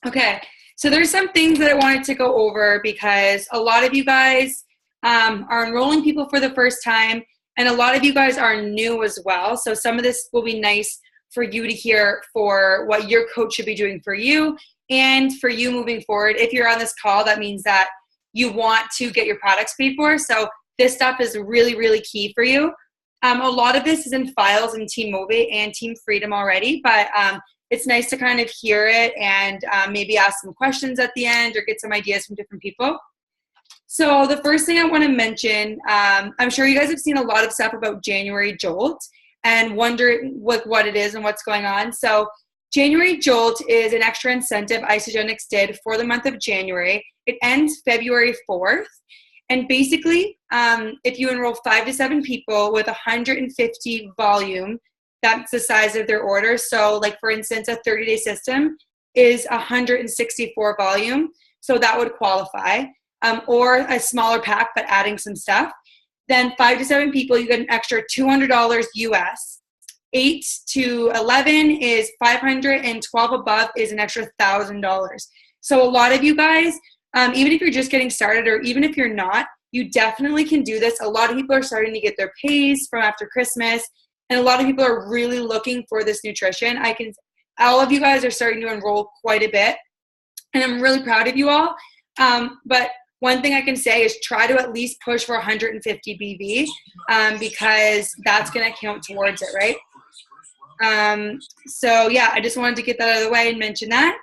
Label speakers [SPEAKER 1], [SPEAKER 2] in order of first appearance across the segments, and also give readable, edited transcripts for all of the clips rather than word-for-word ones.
[SPEAKER 1] Okay, so there's some things that I wanted to go over because a lot of you guys are enrolling people for the first time, and a lot of you guys are new as well. So some of this will be nice for you to hear for what your coach should be doing for you and for you moving forward. If you're on this call, that means that you want to get your products paid for. So this stuff is really, really key for you. A lot of this is in files in Team Motivate and Team Freedom already, but it's nice to kind of hear it and maybe ask some questions at the end or get some ideas from different people. So the first thing I want to mention, I'm sure you guys have seen a lot of stuff about January Jolt and wonder what it is and what's going on. So January Jolt is an extra incentive Isagenix did for the month of January. It ends February 4th. And basically, if you enroll 5 to 7 people with 150 volume, that's the size of their order. So like, for instance, a 30-day system is 164 volume. So that would qualify. Or a smaller pack, but adding some stuff. Then 5 to 7 people, you get an extra $200 US. 8 to 11 is $500, and 12 above is an extra $1,000. So a lot of you guys, even if you're just getting started or even if you're not, you definitely can do this. A lot of people are starting to get their pays from after Christmas, and a lot of people are really looking for this nutrition. All of you guys are starting to enroll quite a bit, and I'm really proud of you all. But one thing I can say is try to at least push for 150 BV because that's going to count towards it, right? So yeah, I just wanted to get that out of the way and mention that.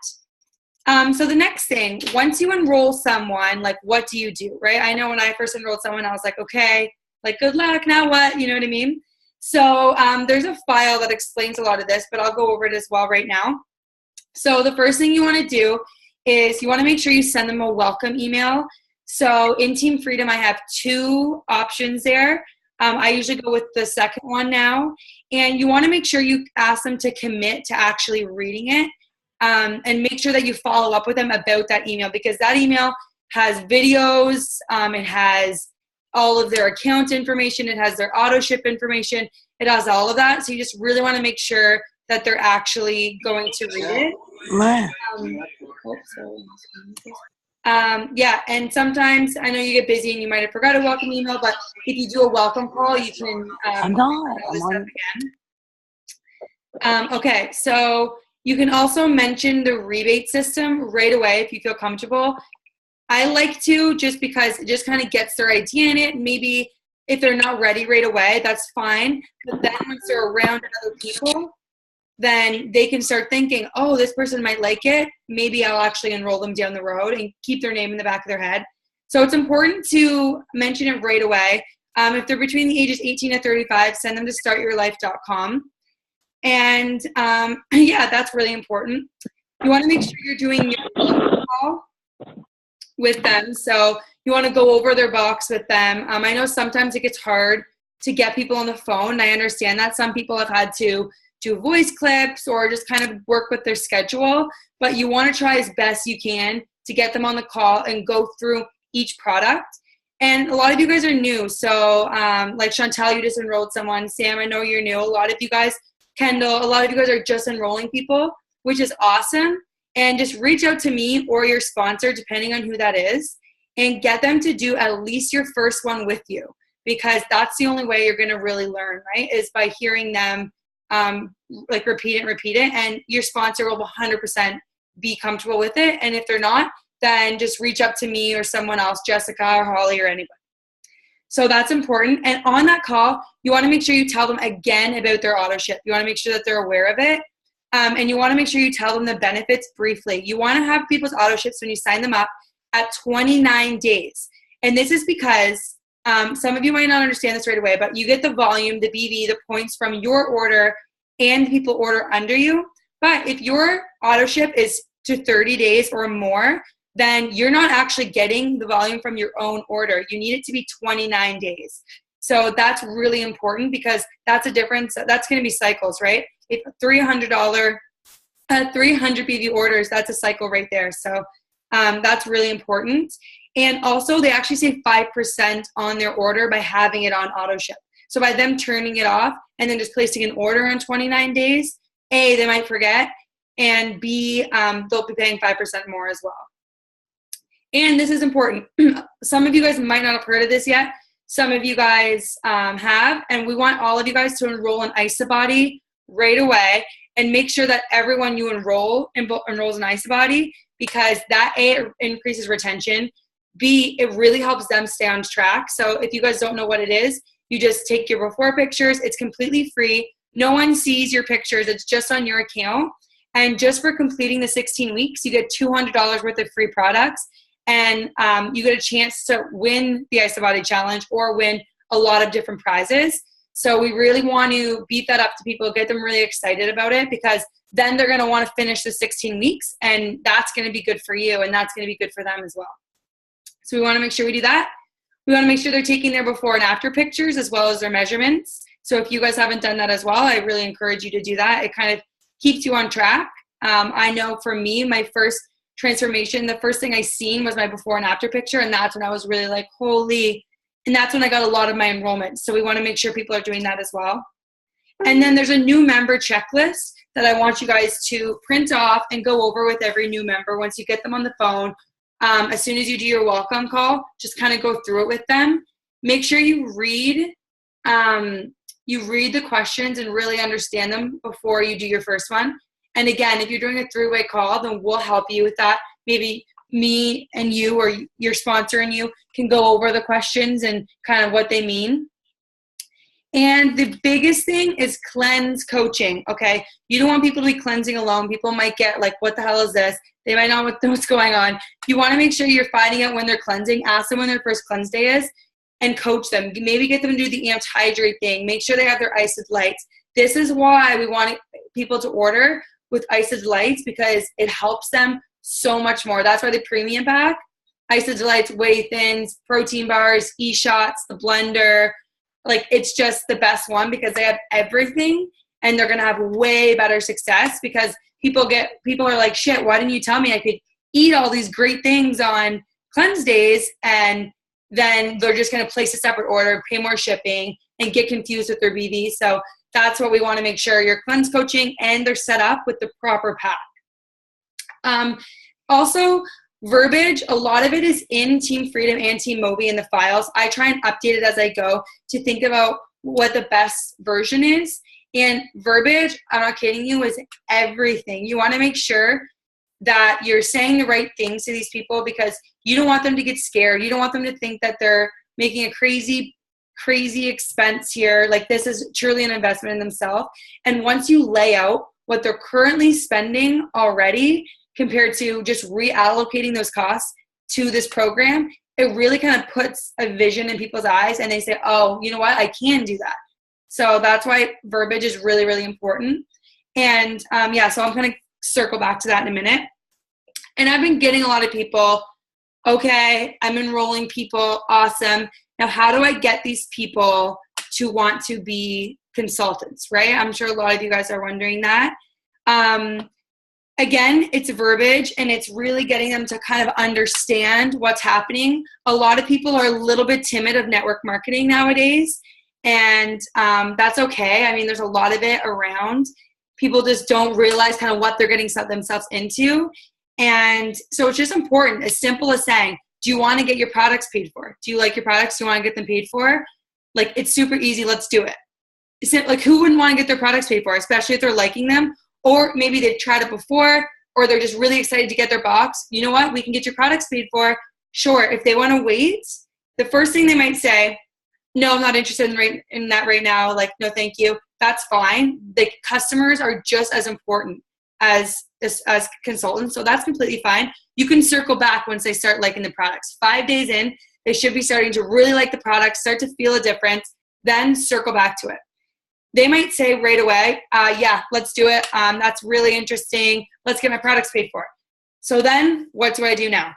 [SPEAKER 1] So the next thing, once you enroll someone, like, what do you do, right? I know when I first enrolled someone, I was like, okay, like, good luck, now what? You know what I mean? So there's a file that explains a lot of this, but I'll go over it as well right now. So the first thing you want to do is you want to make sure you send them a welcome email. So in Team Freedom, I have 2 options there. I usually go with the second one now. And you want to make sure you ask them to commit to actually reading it. And make sure that you follow up with them about that email, because that email has videos, it has all of their account information, it has their auto ship information, it has all of that. So you just really want to make sure that they're actually going to read it. Yeah, and sometimes I know you get busy and you might have forgot a welcome email, but if you do a welcome call, you can okay, so you can also mention the rebate system right away if you feel comfortable. I like to, just because it just kind of gets their idea in it. Maybe if they're not ready right away, that's fine. But then once they're around other people, then they can start thinking, oh, this person might like it. Maybe I'll actually enroll them down the road and keep their name in the back of their head. So it's important to mention it right away. If they're between the ages 18 to 35, send them to startyourlife.com. And yeah, that's really important. You want to make sure you're doing your call with them. So you want to go over their box with them. I know sometimes it gets hard to get people on the phone. I understand that some people have had to do voice clips or just kind of work with their schedule, but you want to try as best you can to get them on the call and go through each product. And a lot of you guys are new. So like Chantel, you just enrolled someone. Sam, I know you're new. A lot of you guys, Kendall, a lot of you guys are just enrolling people, which is awesome. And just reach out to me or your sponsor, depending on who that is, and get them to do at least your first one with you, because that's the only way you're going to really learn, right? Is by hearing them like repeat it, and your sponsor will 100% be comfortable with it. And if they're not, then just reach up to me or someone else, Jessica or Holly or anybody. So that's important. And on that call, you want to make sure you tell them again about their auto ship. You want to make sure that they're aware of it. And you want to make sure you tell them the benefits briefly. You want to have people's auto ships when you sign them up at 29 days. And this is because some of you might not understand this right away, but you get the volume, the BV, the points from your order and people order under you. But if your auto ship is to 30 days or more, then you're not actually getting the volume from your own order. You need it to be 29 days. So that's really important, because that's a difference. That's going to be cycles, right? If $300 BV orders, that's a cycle right there. So that's really important. And also they actually save 5% on their order by having it on auto ship. So by them turning it off and then just placing an order in 29 days, A, they might forget, and B, they'll be paying 5% more as well. And this is important. Some of you guys might not have heard of this yet. Some of you guys have, and we want all of you guys to enroll in IsaBody right away, and make sure that everyone you enrolls in IsaBody, because that A, it increases retention, B, it really helps them stay on track. So if you guys don't know what it is, you just take your before pictures. It's completely free. No one sees your pictures. It's just on your account. And just for completing the 16 weeks, you get $200 worth of free products. And you get a chance to win the IsaBody Challenge or win a lot of different prizes. So we really want to beat that up to people, get them really excited about it, because then they're going to want to finish the 16 weeks, and that's going to be good for you, and that's going to be good for them as well. So we want to make sure we do that. We want to make sure they're taking their before and after pictures as well as their measurements. So if you guys haven't done that as well, I really encourage you to do that. It kind of keeps you on track. I know for me, my first transformation, the first thing I seen was my before and after picture, and that's when I was really like, holy, and that's when I got a lot of my enrollments. So we want to make sure people are doing that as well. And then there's a new member checklist that I want you guys to print off and go over with every new member once you get them on the phone. As soon as you do your welcome call, just kind of go through it with them. Make sure you read the questions and really understand them before you do your first one. And again, if you're doing a three-way call, then we'll help you with that. Maybe me and you or your sponsor and you can go over the questions and kind of what they mean. And the biggest thing is cleanse coaching, okay? You don't want people to be cleansing alone. People might get like, what the hell is this? They might not know what's going on. You want to make sure you're finding out when they're cleansing. Ask them when their first cleanse day is and coach them. Maybe get them to do the amped hydrate thing. Make sure they have their Iced Lights. This is why we want people to order with Iced Lights, because it helps them so much more. That's why the premium pack, Iced Lights, Whey Thins, protein bars, e-shots, the blender, like it's just the best one because they have everything, and they're going to have way better success because people are like, shit, why didn't you tell me I could eat all these great things on cleanse days? And then they're just going to place a separate order, pay more shipping, and get confused with their BV. So that's what we want to make sure you're cleanse coaching and they're set up with the proper pack. Also, verbiage, a lot of it is in Team Freedom and Team Moby in the files. I try and update it as I go to think about what the best version is. And verbiage, I'm not kidding you, is everything. You want to make sure that you're saying the right things to these people because you don't want them to get scared. You don't want them to think that they're making a crazy expense here. Like, this is truly an investment in themselves. And once you lay out what they're currently spending already compared to just reallocating those costs to this program, it really kind of puts a vision in people's eyes and they say, oh, you know what, I can do that. So that's why verbiage is really, really important. And so I'm going to circle back to that in a minute. And I've been getting a lot of people, okay, I'm enrolling people, awesome. Now, how do I get these people to want to be consultants, right? I'm sure a lot of you guys are wondering that. Again, it's verbiage, and it's really getting them to kind of understand what's happening. A lot of people are a little bit timid of network marketing nowadays, and that's okay. I mean, there's a lot of it around. People just don't realize kind of what they're getting themselves into. And so it's just important, as simple as saying, do you want to get your products paid for? Do you like your products? Do you want to get them paid for? Like, it's super easy. Let's do it. Like, who wouldn't want to get their products paid for, especially if they're liking them? Or maybe they've tried it before, or they're just really excited to get their box. You know what? We can get your products paid for. Sure. If they want to wait, the first thing they might say, no, I'm not interested in that right now. Like, no, thank you. That's fine. The customers are just as important as consultants. So that's completely fine. You can circle back once they start liking the products. 5 days in, they should be starting to really like the products, start to feel a difference, then circle back to it. They might say right away, yeah, let's do it. That's really interesting. Let's get my products paid for. So then what do I do now?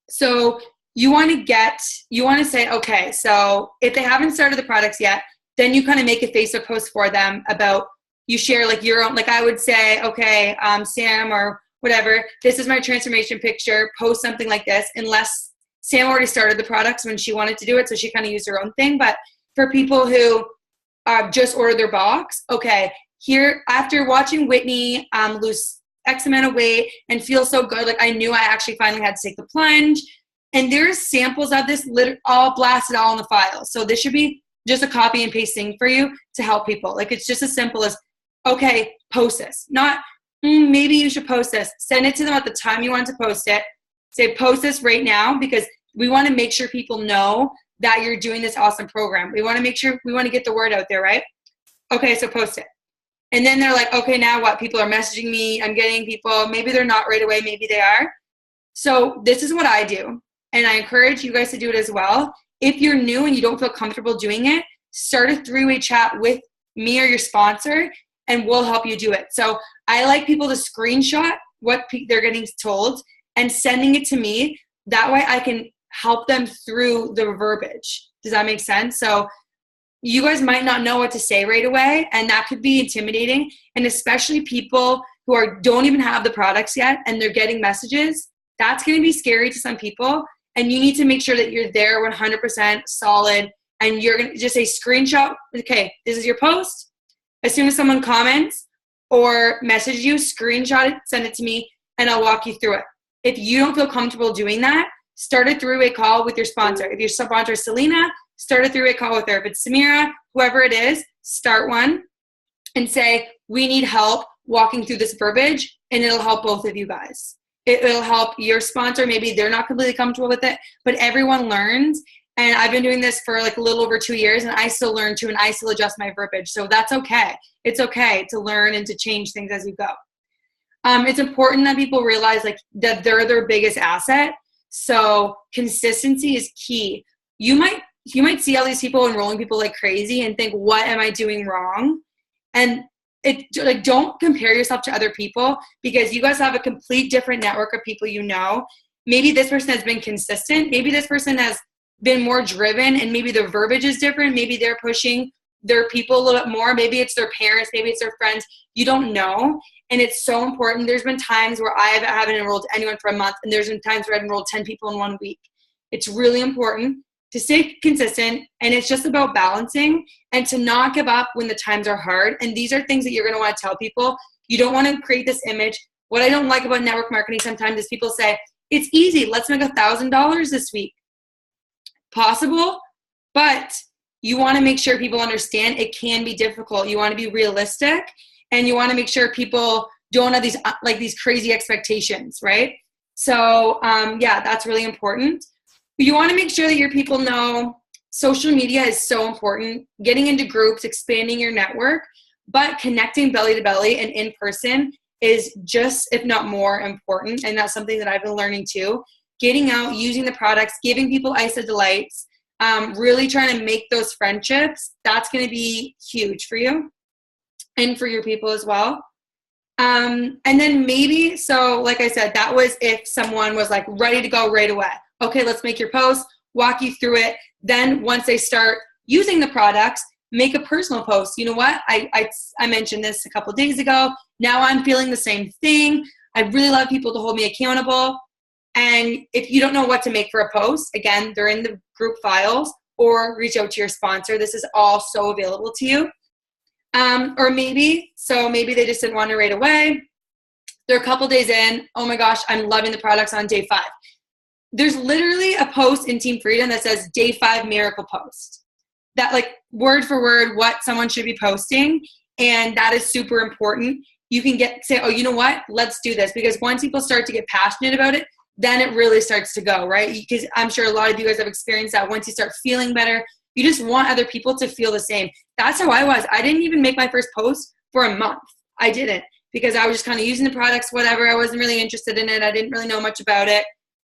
[SPEAKER 1] So you want to say, okay, so if they haven't started the products yet, then you kind of make a Facebook post for them about, you share like your own, like I would say, okay, Sam or whatever, this is my transformation picture, post something like this, unless Sam already started the products when she wanted to do it, so she kind of used her own thing. But for people who just ordered their box, okay, here, after watching Whitney lose X amount of weight and feel so good. Like I knew I actually finally had to take the plunge. And there's samples of this all blasted all in the file. So this should be just a copy and paste thing for you to help people. Like it's just as simple as, okay, post this. Not, maybe you should post this. Send it to them at the time you want to post it. Say, post this right now, because we want to make sure people know that you're doing this awesome program. We want to make sure, we want to get the word out there, right? Okay, so post it. And then they're like, okay, now what? People are messaging me. I'm getting people. Maybe they're not right away. Maybe they are. So this is what I do. And I encourage you guys to do it as well. If you're new and you don't feel comfortable doing it, start a three-way chat with me or your sponsor, and we'll help you do it. So I like people to screenshot what they're getting told and sending it to me. That way I can help them through the verbiage. Does that make sense? So you guys might not know what to say right away, and that could be intimidating. And especially people who don't even have the products yet and they're getting messages, that's going to be scary to some people. And you need to make sure that you're there 100% solid, and you're going to just say screenshot. Okay, this is your post. As soon as someone comments or message you, screenshot it, send it to me, and I'll walk you through it. If you don't feel comfortable doing that, start a three-way call with your sponsor. If your sponsor is Selena, start a three-way call with her. If it's Samira, whoever it is, start one and say, we need help walking through this verbiage, and it'll help both of you guys. It'll help your sponsor. Maybe they're not completely comfortable with it, but everyone learns. And I've been doing this for like a little over 2 years, and I still learn too, and I still adjust my verbiage. So that's okay. It's okay to learn and to change things as you go. It's important that people realize like that they're their biggest asset. So consistency is key. You might see all these people enrolling people like crazy and think, what am I doing wrong? And don't compare yourself to other people, because you guys have a complete different network of people you know. Maybe this person has been consistent. Maybe this person has been more driven, and maybe their verbiage is different. Maybe they're pushing their people a little bit more. Maybe it's their parents. Maybe it's their friends. You don't know. And it's so important. There's been times where I haven't enrolled anyone for a month, and there's been times where I've enrolled 10 people in 1 week. It's really important to stay consistent, and it's just about balancing and to not give up when the times are hard. And these are things that you're going to want to tell people. You don't want to create this image. What I don't like about network marketing sometimes is people say, it's easy, let's make $1,000 this week. Possible, but you want to make sure people understand it can be difficult. You want to be realistic, and you want to make sure people don't have these crazy expectations, right? So yeah, that's really important. You want to make sure that your people know social media is so important. Getting into groups, expanding your network, but connecting belly to belly and in person is just, if not more, important. And that's something that I've been learning too. Getting out, using the products, giving people Ice of Delights, really trying to make those friendships. That's going to be huge for you and for your people as well. And then maybe, so like I said, that was if someone was like ready to go right away. Okay, let's make your post, walk you through it. Then once they start using the products, make a personal post. You know what? I mentioned this a couple of days ago. Now I'm feeling the same thing. I really love people to hold me accountable. And if you don't know what to make for a post, again, they're in the group files, or reach out to your sponsor. This is all so available to you. Or maybe they just didn't want to right away. They're a couple days in. Oh my gosh, I'm loving the products on day 5. There's literally a post in Team Freedom that says day 5 miracle post. That like word for word what someone should be posting. And that is super important. You can say, oh, you know what? Let's do this. Because once people start to get passionate about it, then it really starts to go, right? Because I'm sure a lot of you guys have experienced that. Once you start feeling better, you just want other people to feel the same. That's how I was. I didn't even make my first post for a month. I didn't, because I was just kind of using the products, whatever. I wasn't really interested in it. I didn't really know much about it,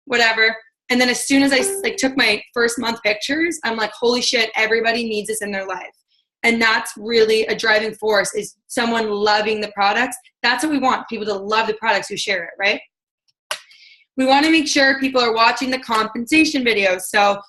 [SPEAKER 1] whatever. And then as soon as I took my first month pictures, I'm like, holy shit, everybody needs this in their life. And that's really a driving force, is someone loving the products. That's what we want, people to love the products who share it, right? We want to make sure people are watching the compensation videos. So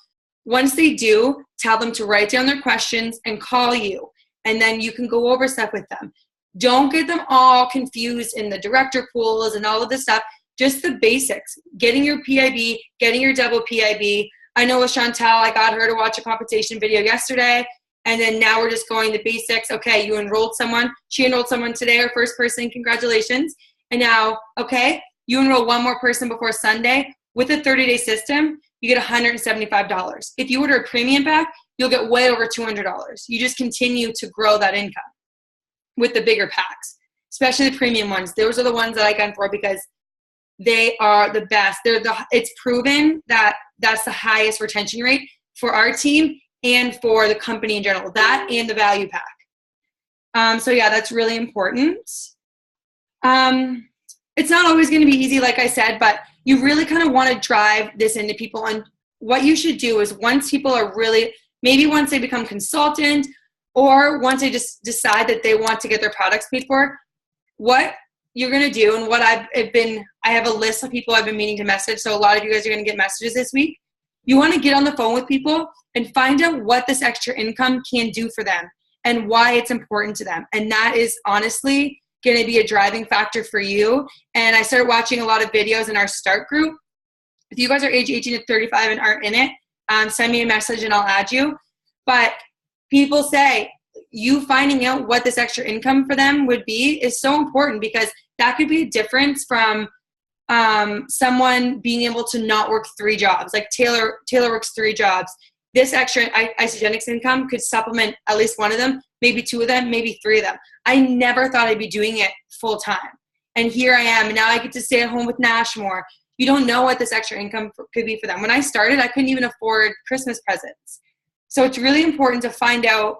[SPEAKER 1] once they do, tell them to write down their questions and call you. And then you can go over stuff with them. Don't get them all confused in the director pools and all of this stuff. Just the basics. Getting your PIB, getting your double PIB. I know with Chantel, I got her to watch a compensation video yesterday. And then now we're just going to basics. Okay, you enrolled someone. She enrolled someone today, our first person. Congratulations. And now, okay, you enroll one more person before Sunday. With a 30-day system, you get $175. If you order a premium pack, you'll get way over $200. You just continue to grow that income with the bigger packs, especially the premium ones. Those are the ones that I got for because they are the best. It's proven that that's the highest retention rate for our team and for the company in general, that and the value pack. So yeah, that's really important. It's not always going to be easy, like I said, but you really kind of want to drive this into people. And what you should do is once people are really, maybe once they become consultant or once they just decide that they want to get their products paid for, what you're going to do and what I have a list of people I've been meaning to message. So a lot of you guys are going to get messages this week. You want to get on the phone with people and find out what this extra income can do for them and why it's important to them. And that is honestly going to be a driving factor for you. And I started watching a lot of videos in our start group. If you guys are age 18 to 35 and aren't in it, send me a message and I'll add you. But people say you finding out what this extra income for them would be is so important because that could be a difference from someone being able to not work 3 jobs. Like Taylor works 3 jobs. This extra Isagenix income could supplement at least one of them, maybe 2 of them, maybe 3 of them. I never thought I'd be doing it full time. And here I am. And now I get to stay at home with Nash more. You don't know what this extra income could be for them. When I started, I couldn't even afford Christmas presents. So it's really important to find out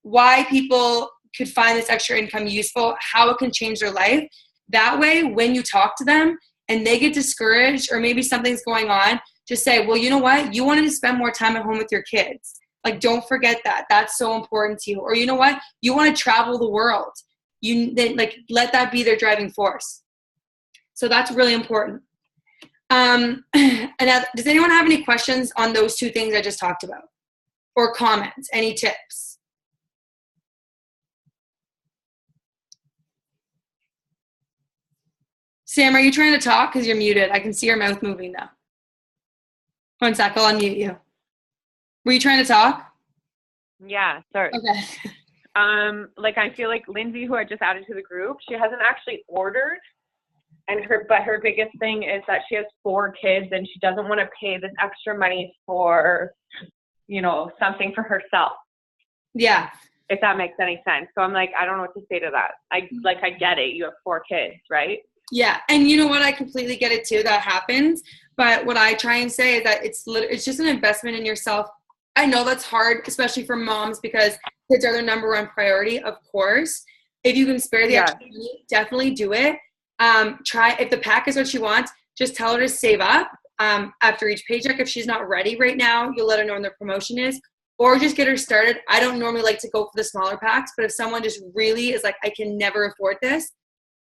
[SPEAKER 1] why people could find this extra income useful, how it can change their life. That way, when you talk to them and they get discouraged or maybe something's going on, just say, well, you know what? You wanted to spend more time at home with your kids. Like, don't forget that. That's so important to you. Or you know what? You want to travel the world. Let that be their driving force. So that's really important. And does anyone have any questions on those 2 things I just talked about? Or comments? Any tips? Sam, are you trying to talk? Because you're muted. I can see your mouth moving now. 1 sec, I'll unmute you. Were you trying to talk?
[SPEAKER 2] Yeah, sorry.
[SPEAKER 1] Okay.
[SPEAKER 2] I feel like Lindsay, who I just added to the group, she hasn't actually ordered, but her biggest thing is that she has 4 kids and she doesn't want to pay this extra money for, something for herself.
[SPEAKER 1] Yeah.
[SPEAKER 2] If that makes any sense. So I'm like, I don't know what to say to that. I get it. You have 4 kids, right?
[SPEAKER 1] Yeah. And you know what? I completely get it too. That happens. But what I try and say is that it's just an investment in yourself. I know that's hard, especially for moms, because kids are their number 1 priority, of course. If you can spare the extra money, definitely do it. If the pack is what she wants, just tell her to save up after each paycheck. If she's not ready right now, you'll let her know when the promotion is, or just get her started. I don't normally like to go for the smaller packs, but if someone just really is like, I can never afford this,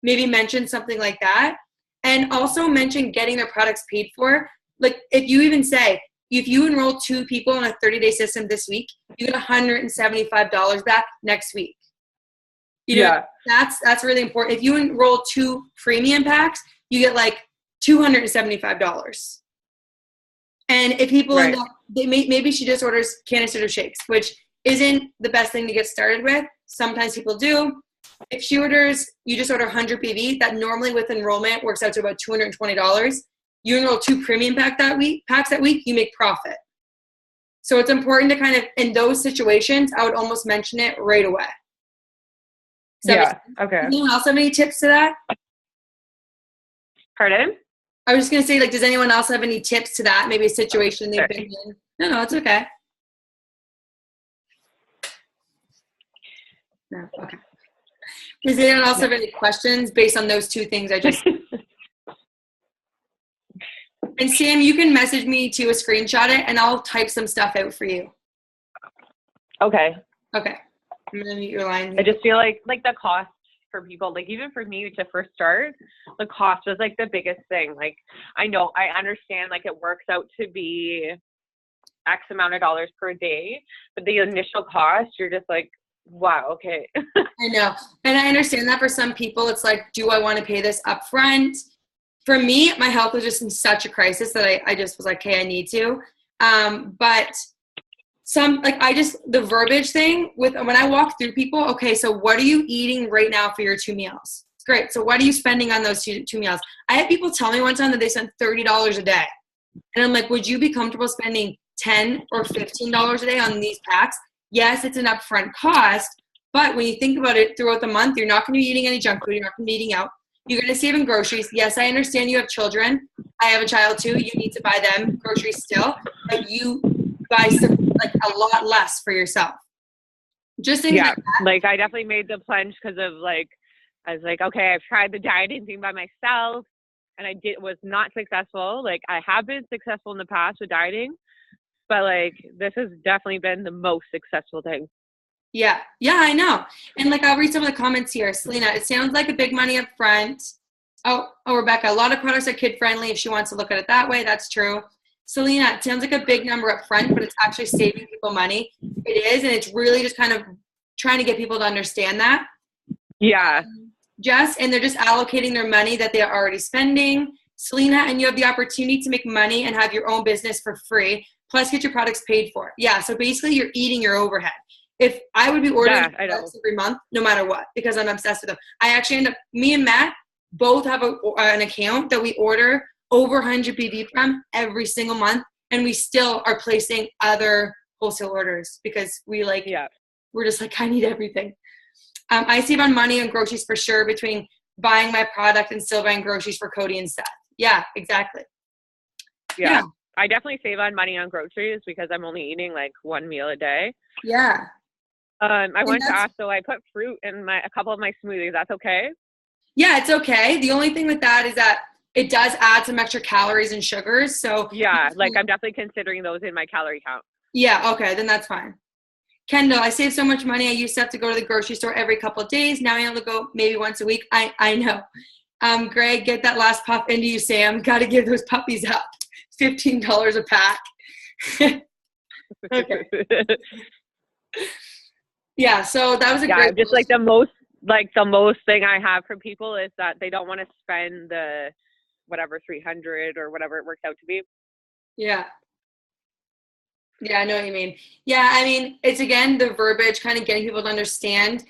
[SPEAKER 1] maybe mention something like that. And also mention getting their products paid for. Like if you even say, if you enroll 2 people in a 30-day system this week, you get $175 back next week. That's really important. If you enroll 2 premium packs, you get like $275. And if people end up, maybe she just orders canisters of shakes, which isn't the best thing to get started with. Sometimes people do. If she orders, you just order 100 PV. That normally with enrollment works out to about $220. You enroll 2 premium packs that week, you make profit. So it's important to kind of, in those situations, I would almost mention it right away.
[SPEAKER 2] Okay.
[SPEAKER 1] Does anyone else have any tips to that?
[SPEAKER 2] Pardon?
[SPEAKER 1] I was just going to say, does anyone else have any tips to that? Maybe a situation they've been in? No, it's okay. No, okay. Does anyone else have any questions based on those 2 things I just And Sam, you can message me to screenshot it and I'll type some stuff out for you.
[SPEAKER 2] Okay.
[SPEAKER 1] Okay. I'm going to mute your line.
[SPEAKER 2] I just feel like the cost for people, even for me to first start, the cost was the biggest thing. I know, I understand it works out to be X amount of dollars per day, but the initial cost, you're just wow, okay.
[SPEAKER 1] I know. And I understand that for some people, it's do I want to pay this up front? For me, my health was just in such a crisis that I just was okay, I need to. But the verbiage thing when I walk through people, okay, so what are you eating right now for your 2 meals? Great. So what are you spending on those two meals? I had people tell me one time that they spent $30 a day. And I'm like, would you be comfortable spending $10 or $15 a day on these packs? Yes, it's an upfront cost, but when you think about it throughout the month, you're not going to be eating any junk food. You're not going to be eating out. You're going to save in groceries. Yes, I understand you have children. I have a child too. You need to buy them groceries still, but you buy some, like a lot less for yourself. Just things like that.
[SPEAKER 2] Like I definitely made the plunge because of like, I was like, okay, I've tried the dieting thing by myself and was not successful. Like I have been successful in the past with dieting, but like this has definitely been the most successful thing.
[SPEAKER 1] Yeah, I know. And like I'll read some of the comments here. Selena, it sounds like a big money up front. Oh, Rebecca, a lot of products are kid friendly if she wants to look at it that way. That's true. Selena, it sounds like a big number up front, but it's actually saving people money. It is, and it's really just kind of trying to get people to understand that.
[SPEAKER 2] Yeah.
[SPEAKER 1] And they're just allocating their money that they are already spending. Selena, and you have the opportunity to make money and have your own business for free, plus get your products paid for. Yeah, so basically you're eating your overhead. If I would be ordering products every month, no matter what, because I'm obsessed with them. I actually me and Matt both have an account that we order over 100 BV from every single month, and we still are placing other wholesale orders because we're just like, I need everything. I save on money on groceries for sure between buying my product and still buying groceries for Cody and Seth. Yeah, exactly.
[SPEAKER 2] Yeah. I definitely save on money on groceries because I'm only eating like one meal a day.
[SPEAKER 1] Yeah.
[SPEAKER 2] I wanted to ask, so I put fruit in a couple of my smoothies. That's okay?
[SPEAKER 1] Yeah, it's okay. The only thing with that is that it does add some extra calories and sugars. So
[SPEAKER 2] yeah, like I'm definitely considering those in my calorie count.
[SPEAKER 1] Yeah, okay, then that's fine. Kendall, I save so much money. I used to have to go to the grocery store every couple of days. Now I only go maybe once a week. I know. Greg, get that last pup into you, Sam. Got to give those puppies up. $15 a pack. Okay. Yeah, so that was a great.
[SPEAKER 2] Just like the most thing I have from people is that they don't want to spend the whatever 300 or whatever it works out to be.
[SPEAKER 1] Yeah. Yeah, I know what you mean. Yeah, I mean, it's again the verbiage, kind of getting people to understand.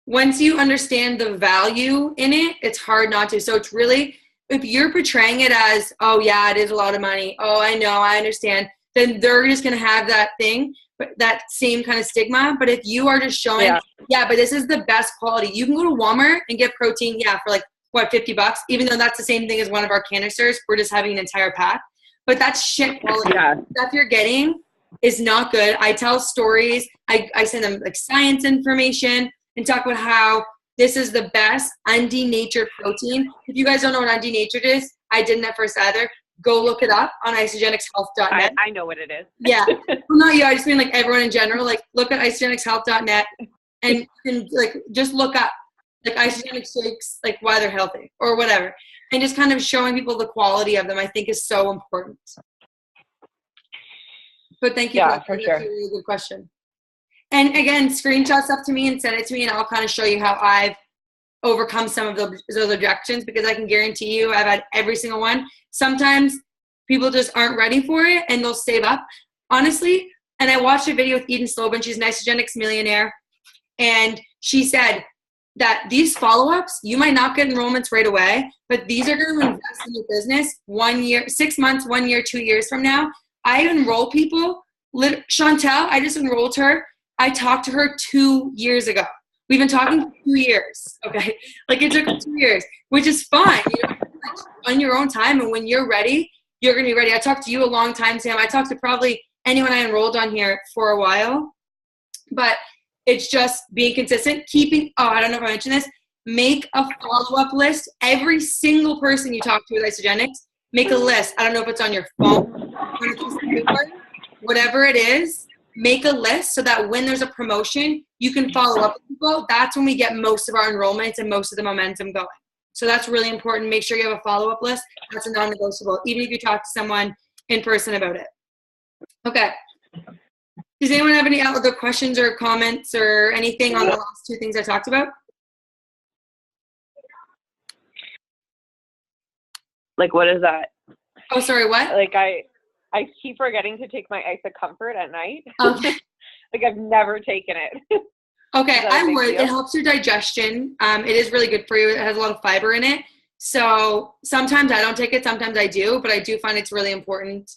[SPEAKER 1] Once you understand the value in it, it's hard not to. So it's really, if you're portraying it as, oh yeah, it is a lot of money. Oh, I know, I understand. Then they're just going to have that thing, but that same kind of stigma. But if you are just showing, but this is the best quality. You can go to Walmart and get protein, for like, what, $50? Even though that's the same thing as one of our canisters. We're just having an entire pack. But that's shit quality. Stuff you're getting is not good. I tell stories. I send them like science information and talk about how this is the best undenatured protein. If you guys don't know what undenatured is, I didn't at first either. Go look it up on isogenicshealth.net.
[SPEAKER 2] I know what it is.
[SPEAKER 1] Yeah. Well, not you. I just mean like everyone in general. Like look at isogenicshealth.net and you can like just look up like isogenic shakes, like why they're healthy or whatever. And just kind of showing people the quality of them, I think is so important. But thank you for sure. That's a really good question. And again, screenshot stuff to me and send it to me, and I'll kind of show you how I've overcome some of those objections, because I can guarantee you I've had every single one. Sometimes people just aren't ready for it and they'll save up. Honestly, and I watched a video with Eden Slobin. She's an Isogenics millionaire. And she said that these follow-ups, you might not get enrollments right away, but these are going to invest in your business 1 year, 6 months, 1 year, 2 years from now. I enroll people. Chantel, I just enrolled her. I talked to her 2 years ago. We've been talking for 2 years, okay? Like it took 2 years, which is fine. You know, on your own time, and when you're ready, you're going to be ready. I talked to you a long time, Sam. I talked to probably anyone I enrolled on here for a while. But it's just being consistent, I don't know if I mentioned this, make a follow-up list. Every single person you talk to with Isogenics, make a list. I don't know if it's on your phone, on a piece of paper, whatever it is, make a list so that when there's a promotion, you can follow up with people. That's when we get most of our enrollments and most of the momentum going. So that's really important. Make sure you have a follow-up list. That's a non-negotiable, even if you talk to someone in person about it. Okay. Does anyone have any other questions or comments or anything on the last two things I talked about?
[SPEAKER 2] Like, what is that?
[SPEAKER 1] Oh, sorry, what?
[SPEAKER 2] Like, I keep forgetting to take my Ice of Comfort at night.
[SPEAKER 1] Okay.
[SPEAKER 2] Like, I've never taken it.
[SPEAKER 1] Okay,
[SPEAKER 2] that
[SPEAKER 1] I
[SPEAKER 2] a big
[SPEAKER 1] would.
[SPEAKER 2] deal?
[SPEAKER 1] It helps your digestion. It is really good for you. It has a lot of fiber in it. So sometimes I don't take it, sometimes I do, but I do find it's really important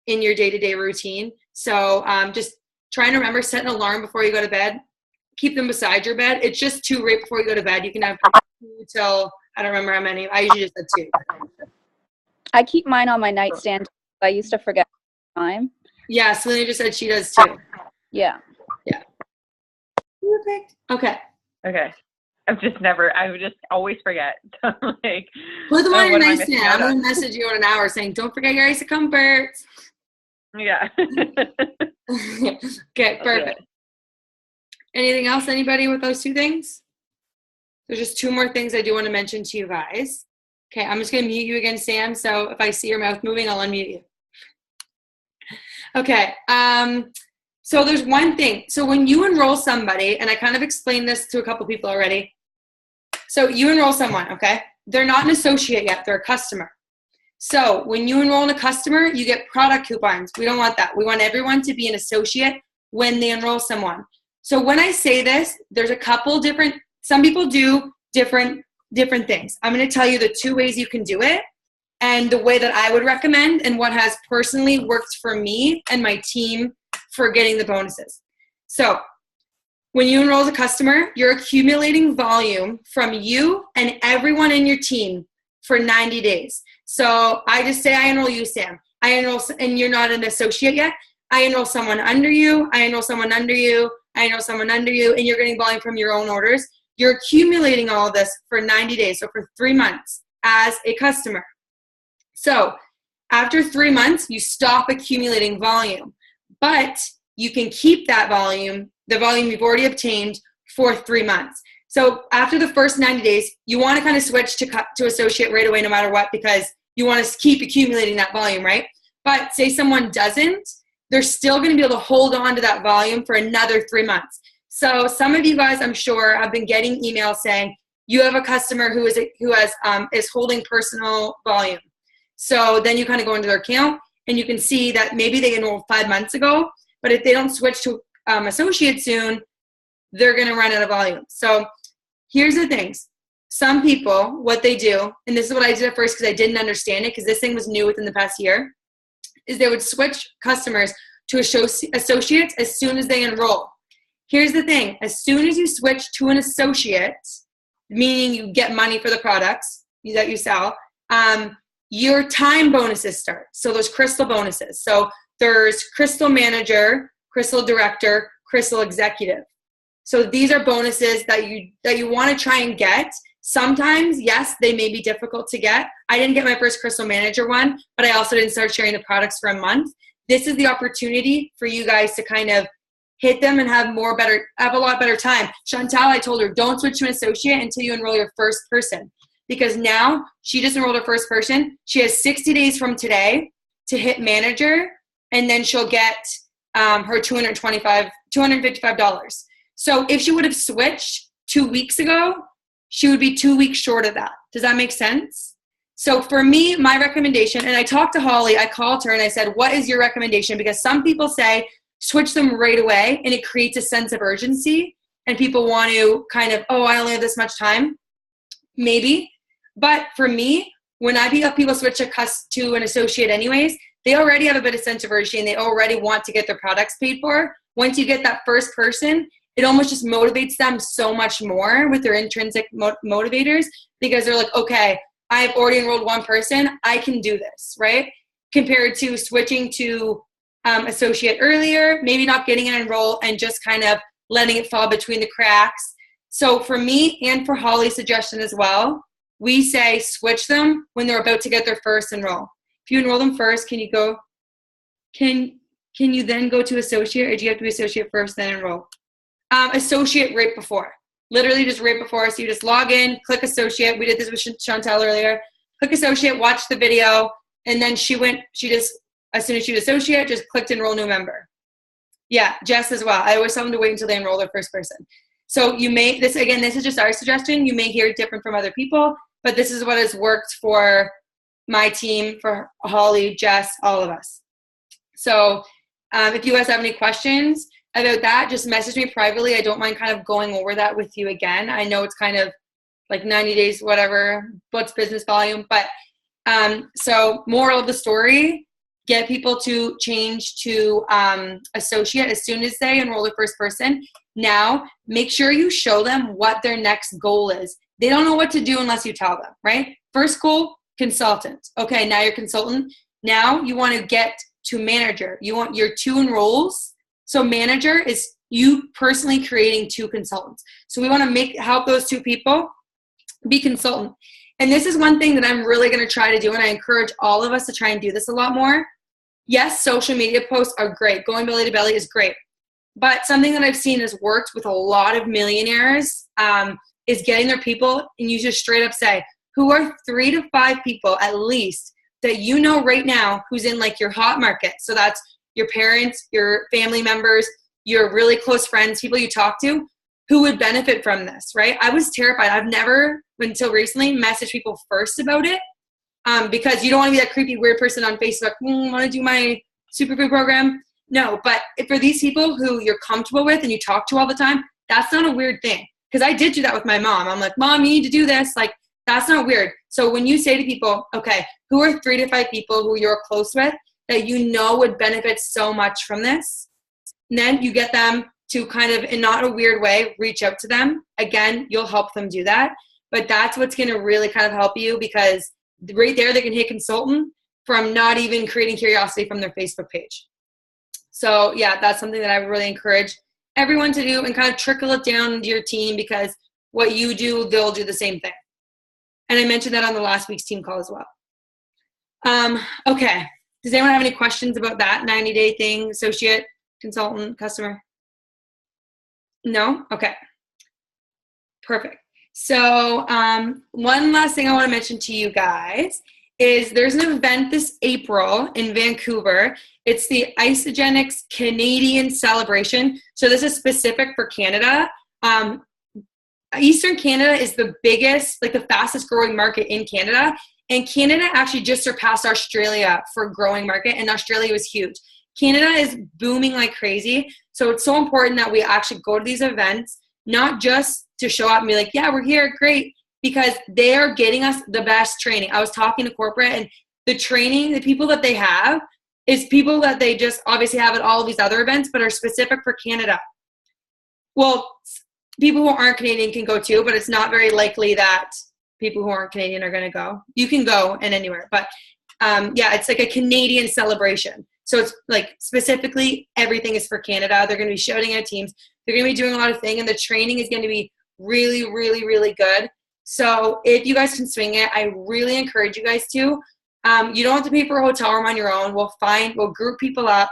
[SPEAKER 1] in your day-to-day routine. So just trying to remember, set an alarm before you go to bed. Keep them beside your bed. It's just 2 right before you go to bed. You can have 2 till, I don't remember how many. I usually just said 2.
[SPEAKER 3] I keep mine on my nightstand. I used to forget time.
[SPEAKER 1] Yeah, Selena just said she does too.
[SPEAKER 3] Yeah.
[SPEAKER 1] Yeah. Perfect. Okay.
[SPEAKER 2] Okay. I would just always forget. Like,
[SPEAKER 1] Put them on your
[SPEAKER 2] what am I missing
[SPEAKER 1] nightstand.
[SPEAKER 2] out
[SPEAKER 1] I'm going
[SPEAKER 2] on?
[SPEAKER 1] to message you in an hour saying, don't forget your ice of comfort.
[SPEAKER 2] Yeah.
[SPEAKER 1] Okay, perfect. Anything else, anybody, with those 2 things? There's just 2 more things I do want to mention to you guys. Okay, I'm just going to mute you again, Sam. So if I see your mouth moving, I'll unmute you. Okay, so there's one thing. So when you enroll somebody, and I kind of explained this to a couple people already. So you enroll someone, okay? They're not an associate yet. They're a customer. So when you enroll in a customer, you get product coupons. We don't want that. We want everyone to be an associate when they enroll someone. So when I say this, there's a couple different, some people do different things. I'm going to tell you the 2 ways you can do it and the way that I would recommend and what has personally worked for me and my team for getting the bonuses. So when you enroll as a customer, you're accumulating volume from you and everyone in your team for 90 days. So I just say I enroll you, Sam. I enroll, and you're not an associate yet. I enroll someone under you. I enroll someone under you. I enroll someone under you, and you're getting volume from your own orders. You're accumulating all of this for 90 days, so for 3 months as a customer. So after 3 months, you stop accumulating volume, but you can keep that volume, the volume you've already obtained, for 3 months. So after the first 90 days, you want to kind of switch to associate right away no matter what, because you want to keep accumulating that volume, right? But say someone doesn't, they're still going to be able to hold on to that volume for another 3 months. So some of you guys, I'm sure, have been getting emails saying you have a customer who is holding personal volume. So then you kind of go into their account and you can see that maybe they enrolled 5 months ago, but if they don't switch to associate soon, they're going to run out of volume. So here's the things. Some people, what they do, and this is what I did at first because I didn't understand it because this thing was new within the past year, is they would switch customers to associates as soon as they enroll. Here's the thing. As soon as you switch to an associate, meaning you get money for the products that you sell, your time bonuses start. So those crystal bonuses. So there's crystal manager, crystal director, crystal executive. So these are bonuses that you want to try and get. Sometimes, yes, they may be difficult to get. I didn't get my first crystal manager one, but I also didn't start sharing the products for a month. This is the opportunity for you guys to kind of hit them and have a lot better time. Chantal, I told her, don't switch to an associate until you enroll your first person. Because now she just enrolled her first person. She has 60 days from today to hit manager, and then she'll get her $255. So if she would have switched 2 weeks ago, she would be 2 weeks short of that. Does that make sense? So for me, my recommendation, and I talked to Holly, I called her and I said, what is your recommendation? Because some people say switch them right away and it creates a sense of urgency and people want to kind of, oh, I only have this much time. Maybe. But for me, when I have people switch to an associate anyways, they already have a bit of sense of urgency and they already want to get their products paid for. Once you get that first person, it almost just motivates them so much more with their intrinsic motivators because they're like, okay, I've already enrolled one person. I can do this, right? Compared to switching to associate earlier, maybe not getting an enroll and just kind of letting it fall between the cracks. So for me and for Holly's suggestion as well, we say switch them when they're about to get their first enroll. If you enroll them first, can you then go to associate, or do you have to be associate first, then enroll? Associate right before. Literally just right before. So you just log in, click associate. We did this with Chantal earlier. Click associate, watch the video, and then she just, as soon as she was associate, just clicked enroll new member. Yeah, Jess as well. I always tell them to wait until they enroll their first person. So this is just our suggestion. You may hear it different from other people, but this is what has worked for my team, for Holly, Jess, all of us. So if you guys have any questions, about that, just message me privately. I don't mind kind of going over that with you again. I know it's kind of like 90 days, whatever, what's business volume. But so moral of the story, get people to change to associate as soon as they enroll the first person. Now, make sure you show them what their next goal is. They don't know what to do unless you tell them, right? First goal, consultant. Okay, now you're consultant. Now you want to get to manager. You want your 2 enrolls. So manager is you personally creating 2 consultants. So we want to help those 2 people be consultant. And this is one thing that I'm really going to try to do, and I encourage all of us to try and do this a lot more. Yes, social media posts are great. Going belly to belly is great. But something that I've seen has worked with a lot of millionaires is getting their people, and you just straight up say, who are 3 to 5 people at least that you know right now who's in like your hot market. So that's your parents, your family members, your really close friends, people you talk to, who would benefit from this, right? I was terrified. I've never, until recently, messaged people first about it because you don't want to be that creepy, weird person on Facebook, want to do my superfood program? No, but for these people who you're comfortable with and you talk to all the time, that's not a weird thing. Because I did do that with my mom. I'm like, Mom, you need to do this. Like, that's not weird. So when you say to people, okay, who are 3 to 5 people who you're close with that you know would benefit so much from this, and then you get them to kind of, in not a weird way, reach out to them. Again, you'll help them do that. But that's what's going to really kind of help you, because right there they can hit consultant from not even creating curiosity from their Facebook page. So yeah, that's something that I would really encourage everyone to do and kind of trickle it down into your team, because what you do, they'll do the same thing. And I mentioned that on the last week's team call as well. Okay. Does anyone have any questions about that 90-day thing, associate, consultant, customer? No? Okay. Perfect. So one last thing I want to mention to you guys is there's an event this April in Vancouver. It's the Isogenics Canadian Celebration. So this is specific for Canada. Eastern Canada is the biggest, like the fastest growing market in Canada. And Canada actually just surpassed Australia for growing market, and Australia was huge. Canada is booming like crazy. So it's so important that we actually go to these events, not just to show up and be like, yeah, we're here, great, because they are getting us the best training. I was talking to corporate, and the training, the people that they have is people that they just obviously have at all of these other events, but are specific for Canada. Well, people who aren't Canadian can go too, but it's not very likely that people who aren't Canadian are going to go. You can go and anywhere, but yeah, it's like a Canadian celebration. So it's like specifically everything is for Canada. They're going to be shouting at teams. They're going to be doing a lot of things, and the training is going to be really, really, really good. So if you guys can swing it, I really encourage you guys to. You don't have to pay for a hotel room on your own. We'll group people up.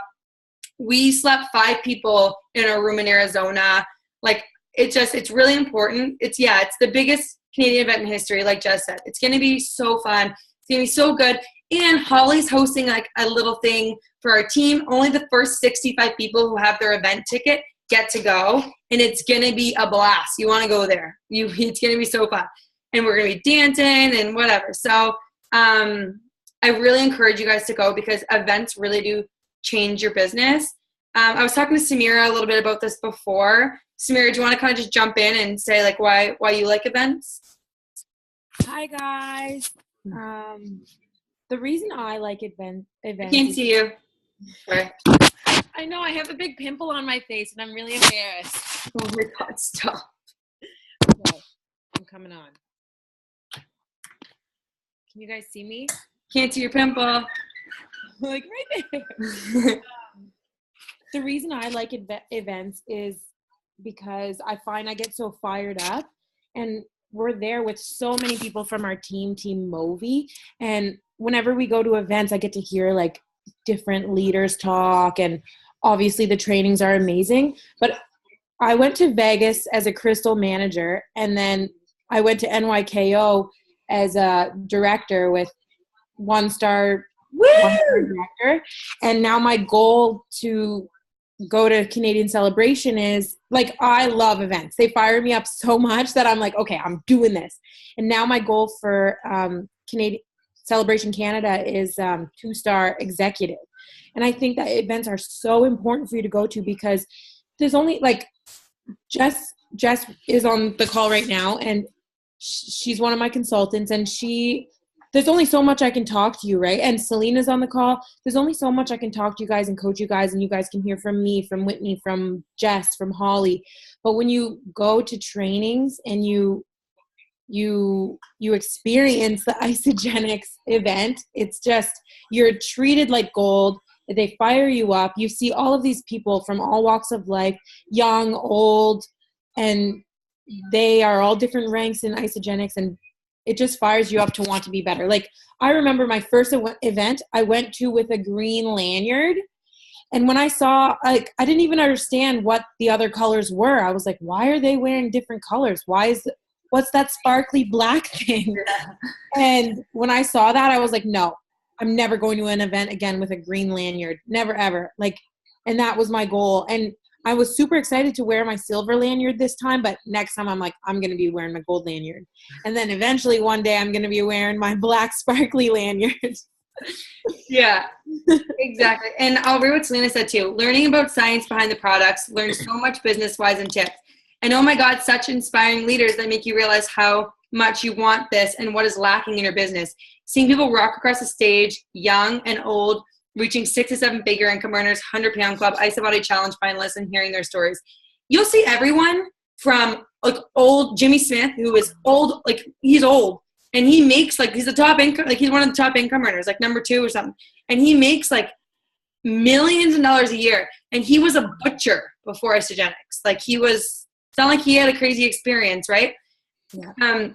[SPEAKER 1] We slept 5 people in a room in Arizona. Like, it's really important. It's the biggest Canadian event in history, like Jess said. It's going to be so fun. It's going to be so good. And Holly's hosting like a little thing for our team. Only the first 65 people who have their event ticket get to go. And it's going to be a blast. You want to go there. It's going to be so fun. And we're going to be dancing and whatever. So I really encourage you guys to go, because events really do change your business. I was talking to Samira a little bit about this before. Samira, do you want to kind of just jump in and say like why you like events?
[SPEAKER 4] Hi guys. The reason I like events.
[SPEAKER 1] I can't see you. Sorry.
[SPEAKER 4] I know I have a big pimple on my face and I'm really embarrassed.
[SPEAKER 1] Oh my God, stop.
[SPEAKER 4] Okay, I'm coming on. Can you guys see me?
[SPEAKER 1] Can't see your pimple.
[SPEAKER 4] Like right there. The reason I like events is because I find I get so fired up, and we're there with so many people from our team Movi, and whenever we go to events, I get to hear like different leaders talk, and obviously the trainings are amazing. But I went to Vegas as a crystal manager, and then I went to NYKO as a director with one-star director, and now my goal to go to Canadian Celebration is like, I love events. They fire me up so much that I'm like, okay, I'm doing this. And now my goal for Canadian Celebration Canada is 2-star executive. And I think that events are so important for you to go to, because there's only like Jess is on the call right now, and she's one of my consultants, and there's only so much I can talk to you, right? And Selena's on the call. There's only so much I can talk to you guys and coach you guys, and you guys can hear from me, from Whitney, from Jess, from Holly. But when you go to trainings and you experience the Isogenics event, it's just, you're treated like gold. They fire you up. You see all of these people from all walks of life, young, old, and they are all different ranks in Isogenics, and it just fires you up to want to be better. Like, I remember my first event I went to with a green lanyard, and when I saw, like, I didn't even understand what the other colors were. I was like, why are they wearing different colors? What's that sparkly black thing? And when I saw that, I was like, no, I'm never going to an event again with a green lanyard. Never, ever. Like, and that was my goal. And I was super excited to wear my silver lanyard this time, but next time I'm like, I'm going to be wearing my gold lanyard. And then eventually one day I'm going to be wearing my black sparkly lanyard.
[SPEAKER 1] Yeah, exactly. And I'll read what Selena said too. Learning about science behind the products, learn so much business-wise and tips. And oh my God, such inspiring leaders that make you realize how much you want this and what is lacking in your business. Seeing people rock across the stage, young and old, reaching 6 to 7 figure income earners, 100-pound club, Ice Body Challenge finalists, and hearing their stories. You'll see everyone from like old Jimmy Smith, who is old, like he's old, and he makes like, he's the top income, like he's one of the top income earners, like number 2 or something. And he makes like millions of dollars a year. And he was a butcher before Isogenics. Like it's not like he had a crazy experience, right? Yeah.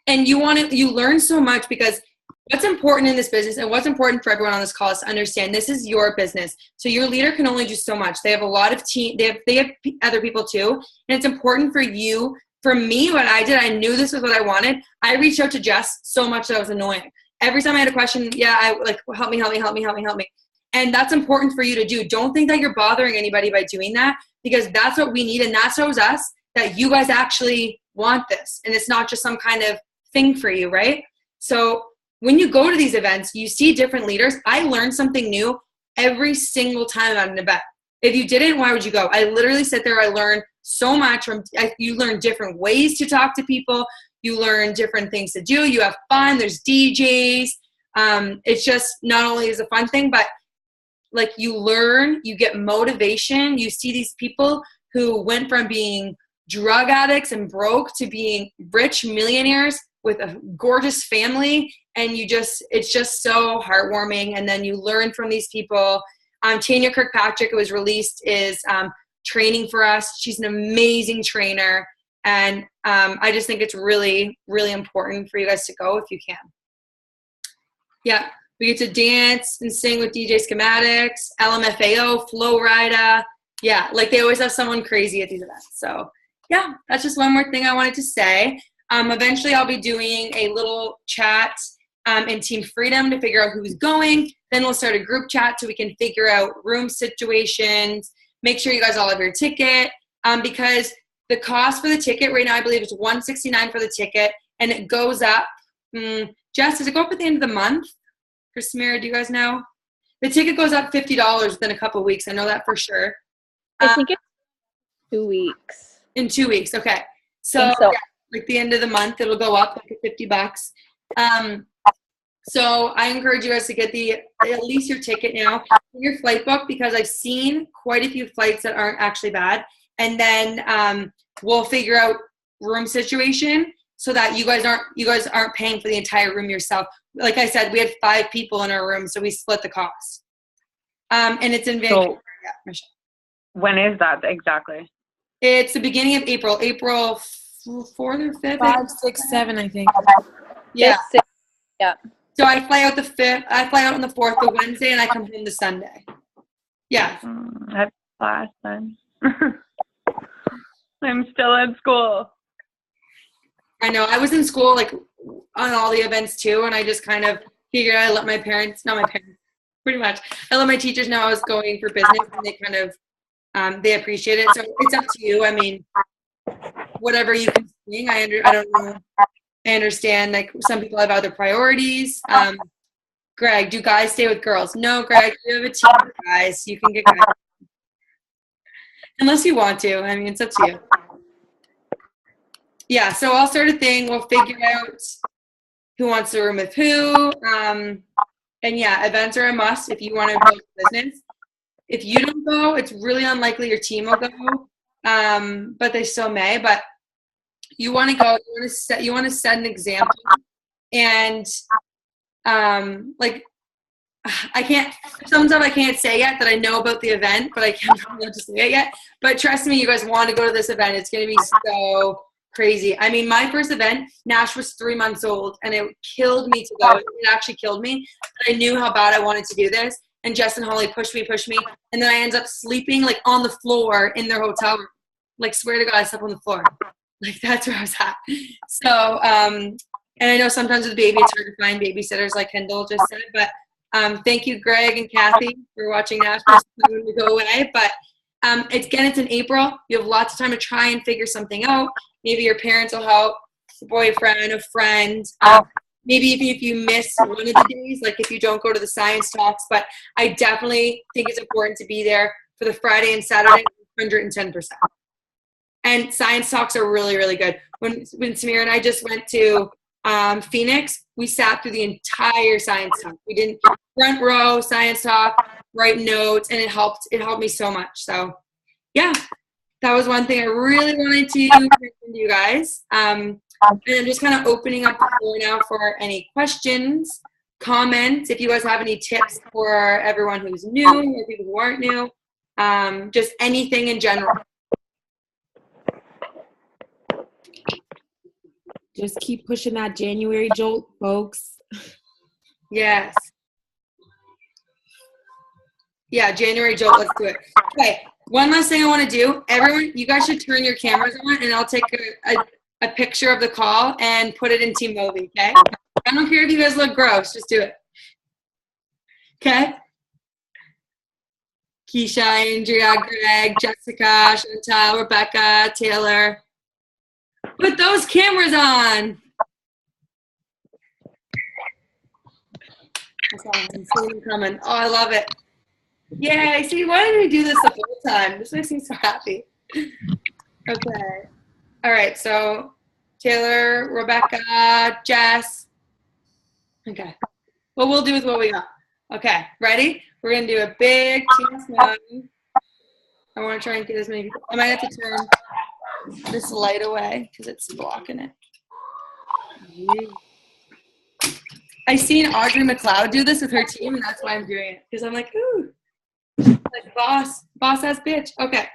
[SPEAKER 1] And you learn so much, because what's important in this business and what's important for everyone on this call is to understand this is your business. So your leader can only do so much. They have a lot of team. They have other people too. And it's important for you. For me, what I did, I knew this was what I wanted. I reached out to Jess so much that I was annoying. Every time I had a question, I like, help me. And that's important for you to do. Don't think that you're bothering anybody by doing that, because that's what we need. And that shows us that you guys actually want this. And it's not just some kind of thing for you, right? So when you go to these events, you see different leaders. I learned something new every single time at an event. If you didn't, why would you go? I literally sit there. I learn so much you learn different ways to talk to people. You learn different things to do. You have fun. There's DJs. It's just not only is a fun thing, but like you learn, you get motivation. You see these people who went from being drug addicts and broke to being rich millionaires with a gorgeous family. And it's just so heartwarming. And then you learn from these people. Tanya Kirkpatrick, who was released, is training for us. She's an amazing trainer. And I just think it's really, really important for you guys to go if you can. Yeah, we get to dance and sing with DJ Schematics, LMFAO, Flow Rida. Yeah, like they always have someone crazy at these events. So yeah, that's just one more thing I wanted to say. Eventually I'll be doing a little chat in Team Freedom to figure out who's going. Then we'll start a group chat so we can figure out room situations. Make sure you guys all have your ticket, because the cost for the ticket right now, I believe, is $169 for the ticket, and it goes up. Jess, does it go up at the end of the month? For Samira, do you guys know? The ticket goes up $50 within a couple of weeks. I know that for sure.
[SPEAKER 3] I think it's 2 weeks.
[SPEAKER 1] In 2 weeks, okay. So. Yeah, like the end of the month, it'll go up like $50. So I encourage you guys to get at least your ticket now, your flight book, because I've seen quite a few flights that aren't actually bad. And then we'll figure out room situation so that you guys aren't paying for the entire room yourself. Like I said, we had 5 people in our room, so we split the cost. And it's in Vancouver.
[SPEAKER 2] So, yeah, Michelle. When is that exactly?
[SPEAKER 1] It's the beginning of April 4th or 5th?
[SPEAKER 4] 5, 6, 7, I think.
[SPEAKER 1] Yeah.
[SPEAKER 3] 6, yeah.
[SPEAKER 1] So I fly out the 5th. I fly out on the 4th, the Wednesday, and I come home the Sunday. Yeah.
[SPEAKER 2] I have class then. I'm still at school.
[SPEAKER 1] I know. I was in school like on all the events too, and I just kind of figured I let pretty much. I let my teachers know I was going for business, and they kind of they appreciate it. So it's up to you. I mean, whatever you can swing. I don't know. I understand, like, some people have other priorities. Greg, do guys stay with girls? No, Greg, you have a team of guys. You can get guys. Unless you want to. I mean, it's up to you. Yeah, so I'll start a thing. We'll figure out who wants to room with who. And yeah, events are a must if you want to build a business. If you don't go, it's really unlikely your team will go, but they still may. But you want to go. You want to set an example, and like I can't. Some stuff I can't say yet that I know about the event, but I can't just say it yet. But trust me, you guys want to go to this event. It's going to be so crazy. I mean, my first event, Nash was 3 months old, and it killed me to go. It actually killed me. But I knew how bad I wanted to do this. And Jess and Holly pushed me. And then I ended up sleeping like on the floor in their hotel room. Like, swear to God, I slept on the floor. Like, that's where I was at. So, and I know sometimes with the baby, it's hard to find babysitters like Kendall just said. But thank you, Greg and Kathy, for watching Nash when we go away. But it's in April. You have lots of time to try and figure something out. Maybe your parents will help, a boyfriend, a friend. Maybe if you miss one of the days, like if you don't go to the science talks, but I definitely think it's important to be there for the Friday and Saturday, 110%. And science talks are really, really good. When Samira and I just went to Phoenix, we sat through the entire science talk. We didn't front row science talk, write notes, and it helped me so much. So yeah, that was one thing I really wanted to mention to you guys. And I'm just kind of opening up the floor now for any questions, comments. If you guys have any tips for everyone who's new or people who aren't new, just anything in general.
[SPEAKER 4] Just keep pushing that January jolt, folks.
[SPEAKER 1] Yes. Yeah, January jolt. Let's do it. Okay. One last thing I want to do. Everyone, you guys should turn your cameras on, and I'll take a picture of the call and put it in Team Moby, okay? I don't care if you guys look gross. Just do it. Okay? Keisha, Andrea, Greg, Jessica, Chantal, Rebecca, Taylor. Put those cameras on. I'm seeing them coming. Oh, I love it. Yay. See, why did we do this the whole time? This makes me so happy. Okay. All right, so Taylor, Rebecca, Jess. Okay. What we'll do is what we got. Okay, ready? We're going to do a big team smile. I want to try and get as many people. I might have to turn this light away because it's blocking it. I seen Audrey McLeod do this with her team, and that's why I'm doing it. Because I'm like, ooh, like boss ass bitch. Okay.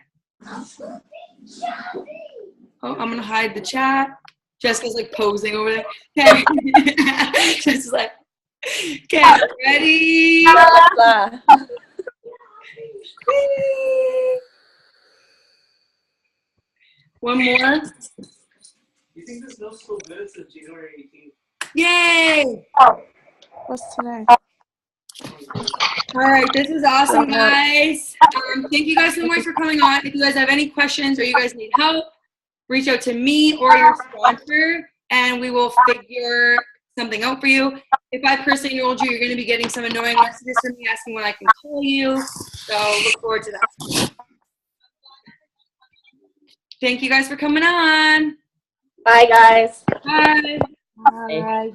[SPEAKER 1] Oh, I'm gonna hide the chat. Jessica's like posing over there. Okay. Jessica's like, okay, ready? One more.
[SPEAKER 5] You think this mill's still good? It says January 18th.
[SPEAKER 1] Yay!
[SPEAKER 3] What's today?
[SPEAKER 1] All right, this is awesome, guys. Thank you guys so much for coming on. If you guys have any questions or you guys need help, reach out to me or your sponsor, and we will figure something out for you. If I personally enrolled you, you're going to be getting some annoying messages from me asking when I can call you. So look forward to that. Thank you guys for coming on.
[SPEAKER 3] Bye, guys.
[SPEAKER 1] Bye.
[SPEAKER 4] Bye.